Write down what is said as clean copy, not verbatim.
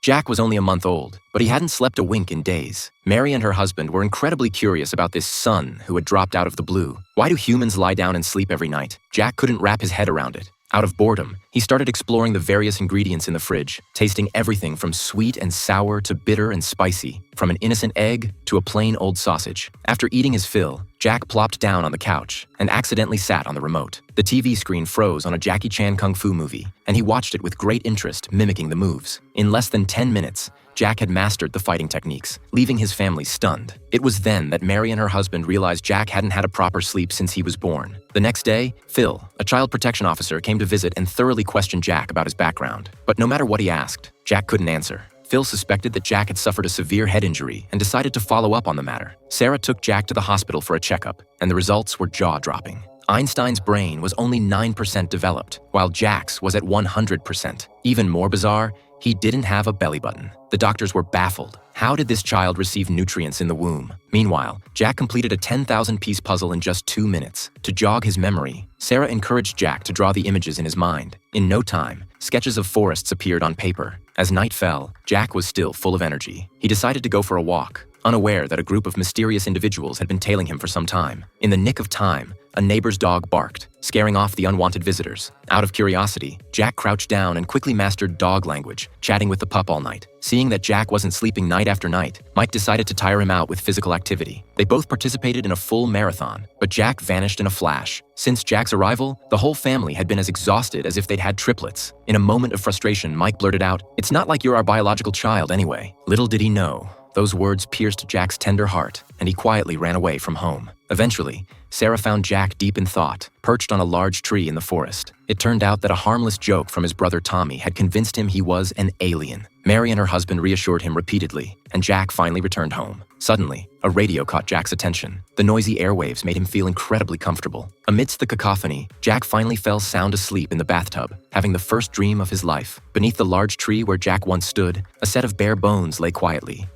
Jack was only a month old, but he hadn't slept a wink in days. Mary and her husband were incredibly curious about this son who had dropped out of the blue. Why do humans lie down and sleep every night? Jack couldn't wrap his head around it. Out of boredom, he started exploring the various ingredients in the fridge, tasting everything from sweet and sour to bitter and spicy, from an innocent egg to a plain old sausage. After eating his fill, Jack plopped down on the couch and accidentally sat on the remote. The TV screen froze on a Jackie Chan kung fu movie, and he watched it with great interest, mimicking the moves. In less than 10 minutes, Jack had mastered the fighting techniques, leaving his family stunned. It was then that Mary and her husband realized Jack hadn't had a proper sleep since he was born. The next day, Phil, a child protection officer, came to visit and thoroughly questioned Jack about his background. But no matter what he asked, Jack couldn't answer. Phil suspected that Jack had suffered a severe head injury and decided to follow up on the matter. Sarah took Jack to the hospital for a checkup, and the results were jaw-dropping. Einstein's brain was only 9% developed, while Jack's was at 100%. Even more bizarre, he didn't have a belly button. The doctors were baffled. How did this child receive nutrients in the womb? Meanwhile, Jack completed a 10,000-piece puzzle in just 2 minutes. To jog his memory, Sarah encouraged Jack to draw the images in his mind. In no time, sketches of forests appeared on paper. As night fell, Jack was still full of energy. He decided to go for a walk, unaware that a group of mysterious individuals had been tailing him for some time. In the nick of time, a neighbor's dog barked, scaring off the unwanted visitors. Out of curiosity, Jack crouched down and quickly mastered dog language, chatting with the pup all night. Seeing that Jack wasn't sleeping night after night, Mike decided to tire him out with physical activity. They both participated in a full marathon, but Jack vanished in a flash. Since Jack's arrival, the whole family had been as exhausted as if they'd had triplets. In a moment of frustration, Mike blurted out, "It's not like you're our biological child anyway." Little did he know, those words pierced Jack's tender heart, and he quietly ran away from home. Eventually, Sarah found Jack deep in thought, perched on a large tree in the forest. It turned out that a harmless joke from his brother Tommy had convinced him he was an alien. Mary and her husband reassured him repeatedly, and Jack finally returned home. Suddenly, a radio caught Jack's attention. The noisy airwaves made him feel incredibly comfortable. Amidst the cacophony, Jack finally fell sound asleep in the bathtub, having the first dream of his life. Beneath the large tree where Jack once stood, a set of bare bones lay quietly.